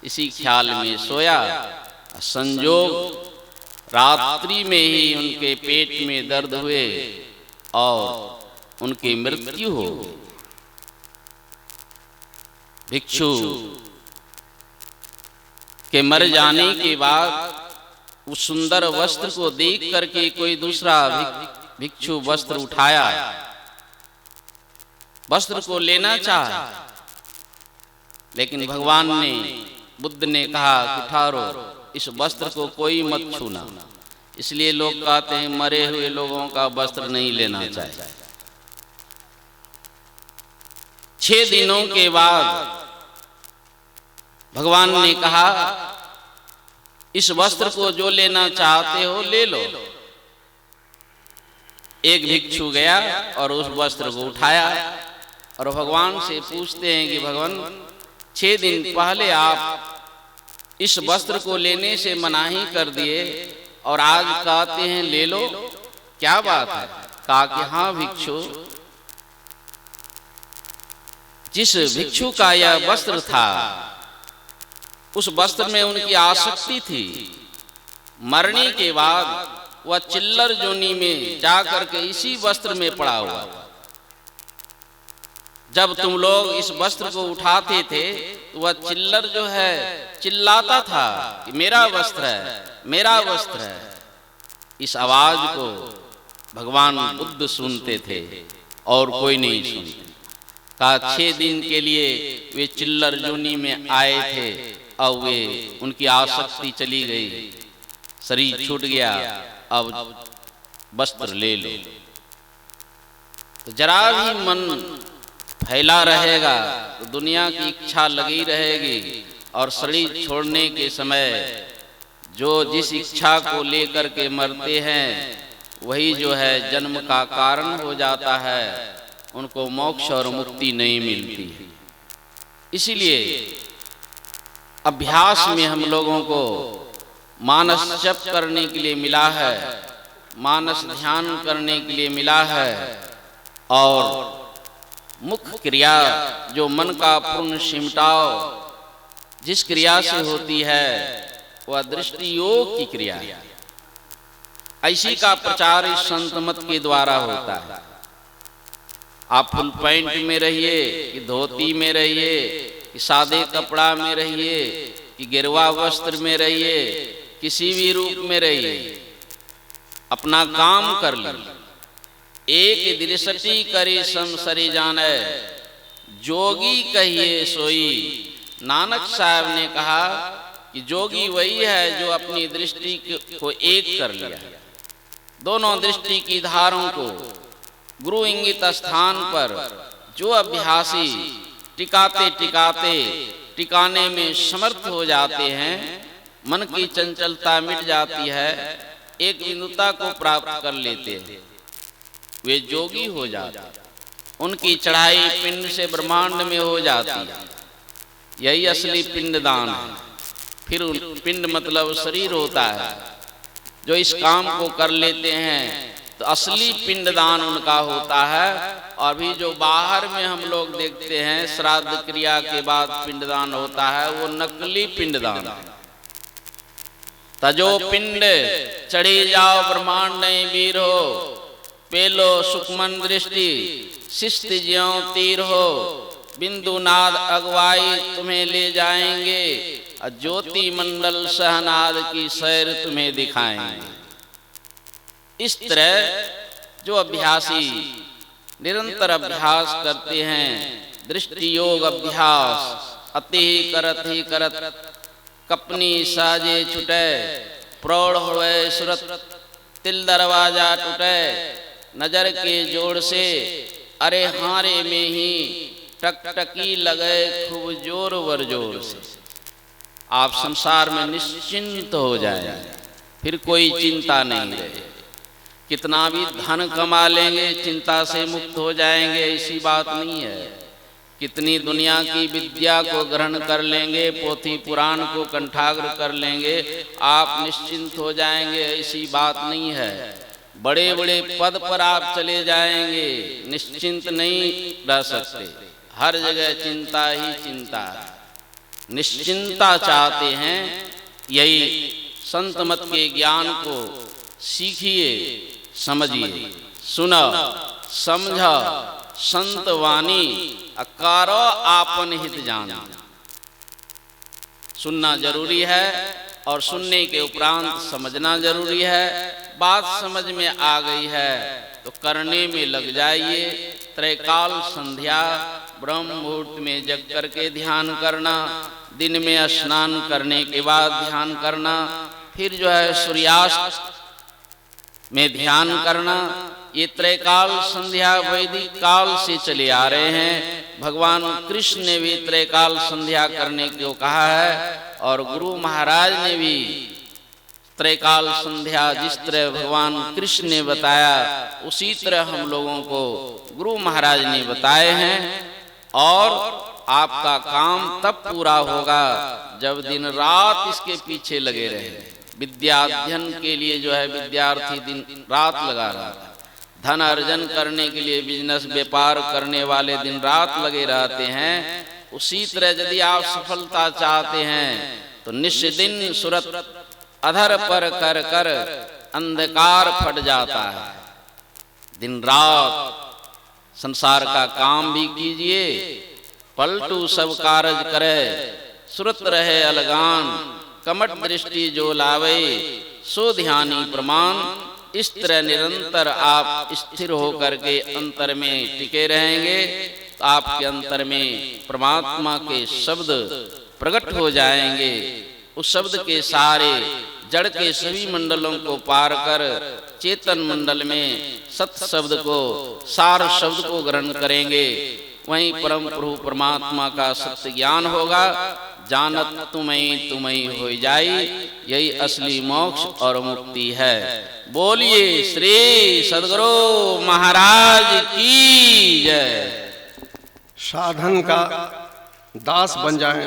इसी ख्याल में सोया। संजोग रात्रि में ही उनके पेट में दर्द हुए और उनकी मृत्यु हो गई। भिक्षु के मर जाने के बाद उस सुंदर वस्त्र को देख करके कोई दूसरा भिक्षु वस्त्र उठाया, वस्त्र को लेना चाहा, लेकिन भगवान ने, बुद्ध ने कहा कि ठहरो, इस वस्त्र को कोई मत छूना। इसलिए लोग कहते हैं मरे हुए लोगों का वस्त्र नहीं लेना चाहिए। 6 दिनों के बाद भगवान ने कहा इस वस्त्र को जो लेना चाहते हो ले लो। एक भिक्षु गया और उस वस्त्र को उठाया और भगवान से पूछते हैं कि भगवान 6 दिन पहले आप इस वस्त्र को लेने से मनाही कर दिए और आज कहते हैं ले लो, क्या बात है? कहा कि हाँ भिक्षु, जिस भिक्षु का यह वस्त्र था उस वस्त्र में उनकी आसक्ति थी। मरने के बाद वह चिल्लर जोनी में जाकर के इसी वस्त्र में पड़ा हुआ। जब तुम लोग इस वस्त्र को उठाते थे तो वह चिल्लर जो है चिल्लाता था कि मेरा वस्त्र है, मेरा वस्त्र है। इस आवाज को भगवान बुद्ध सुनते थे और कोई नहीं सुनते। कहा 6 दिन के लिए वे चिल्लर जोनी में आए थे और वे उनकी आसक्ति चली गई, शरीर छूट गया, अब वस्त्र ले लो। तो जरा भी मन फैला रहेगा तो दुनिया की इच्छा लगी रहेगी और शरीर छोड़ने के समय जो जिस इच्छा को लेकर के मरते हैं वही जो है जन्म का कारण हो जाता है, उनको मोक्ष और मुक्ति नहीं मिलती। इसीलिए अभ्यास में हम लोगों को मानस जप करने के लिए मिला है, मानस ध्यान करने के लिए मिला है और मुख्य क्रिया जो मन का पूर्ण सिमटाव जिस क्रिया से होती है वह दृष्टि योग की क्रिया है। ऐसी का प्रचार इस संत मत के द्वारा होता है। आप फुल पैंट में रहिए कि धोती में रहिए कि सादे कपड़ा में रहिए कि गिरवा वस्त्र में रहिए, किसी भी रूप में रहिए, अपना काम कर लीजिए। एक दृष्टि करे संसरे जाने, जोगी कहिए सोई। नानक साहब ने कहा कि जोगी वही है जो अपनी दृष्टि को एक कर लिया, दोनों दृष्टि की धारों को गुरु इंगित स्थान पर जो अभ्यासी टिकाते टिकाते टिकाने में समर्थ हो जाते हैं, मन की चंचलता मिट जाती है, एक बिंदुता को प्राप्त कर लेते हैं, वे जोगी हो जाते। उनकी चढ़ाई पिंड से ब्रह्मांड में हो जाती है। यही असली पिंडदान है। फिर पिंड मतलब शरीर होता है। जो इस काम को कर लेते हैं तो असली पिंडदान उनका होता है। और भी जो बाहर में हम लोग देखते हैं श्राद्ध क्रिया के बाद पिंडदान होता है, वो नकली पिंडदान है। तजो पिंड चढ़ी जाओ ब्रह्मांड नहीं वीर हो, पेलो सुखमन दृष्टि शिष्ट ज्यों तीर हो, बिंदु नाद अगवाई तुम्हें ले जाएंगे, ज्योति मंडल सहनाद की सैर तुम्हें दिखाएंगे। इस तरह जो अभ्यासी निरंतर अभ्यास करते हैं, दृष्टि योग अभ्यास अति ही करत कपनी साजे छुटे, प्रौढ़ होए सुरत तिल दरवाजा टूटे, नजर के जोड़ से अरे हारे में ही टकटकी लगे खूब जोर वर जोर से। आप संसार में निश्चिंत हो जाए, फिर कोई चिंता नहीं रहे। कितना भी धन कमा लेंगे चिंता से मुक्त हो जाएंगे, ऐसी बात नहीं है। कितनी दुनिया की विद्या को ग्रहण कर लेंगे, पोथी पुराण को कंठाग्र कर लेंगे, आप निश्चिंत हो जाएंगे, ऐसी बात नहीं है। बड़े बड़े पद पर आप चले जाएंगे, निश्चिंत नहीं रह सकते। हर जगह चिंता ही चिंता है। निश्चिंता चाहते हैं, यही संत मत के ज्ञान को सीखिए, समझिए, सुनो, समझो संत वाणी, अकारो आपन हित जान। सुनना जरूरी है और सुनने के उपरांत समझना जरूरी है। बात समझ में आ गई है तो करने में लग जाइए। त्रैकाल संध्या ब्रह्म मुहूर्त में जग करके ध्यान करना, दिन में स्नान करने के बाद ध्यान करना, फिर जो है सूर्यास्त में ध्यान करना। ये त्रैकाल संध्या वैदिक काल से चले आ रहे हैं। भगवान कृष्ण ने भी त्रैकाल संध्या करने को कहा है और गुरु महाराज ने भी त्रैकाल संध्या जिस तरह भगवान कृष्ण ने बताया उसी तरह हम लोगों को गुरु महाराज ने बताए हैं। और आपका काम तब पूरा होगा जब दिन रात इसके पीछे लगे रहे। विद्या अध्ययन के लिए जो है विद्यार्थी दिन रात लगा रहा था, धन अर्जन करने के लिए बिजनेस व्यापार करने वाले दिन रात लगे रहते हैं। उसी तरह यदि आप सफलता चाहते हैं तो निश्चिदिन सुरत अधर पर कर कर अंधकार फट जाता है। दिन रात संसार का काम भी कीजिए, पलटू सब कारज करे, सुरत रहे अलगान, कमट दृष्टि जो लावे, सो ध्यानी प्रमाण। इस तरह निरंतर आप स्थिर होकर के अंतर में टिके रहेंगे तो आपके अंतर में परमात्मा के शब्द प्रकट हो जाएंगे। उस शब्द के सारे जड़ के सभी मंडलों को पार कर चेतन मंडल में सत्य शब्द को, सार शब्द को ग्रहण करेंगे। वहीं परम प्रभु परमात्मा का सत्य ज्ञान होगा। जानत तुम्हें हो जाई, यही असली मोक्ष और मुक्ति है। बोलिए श्री सद्गुरु महाराज की जय। साधन का दास बन जाएं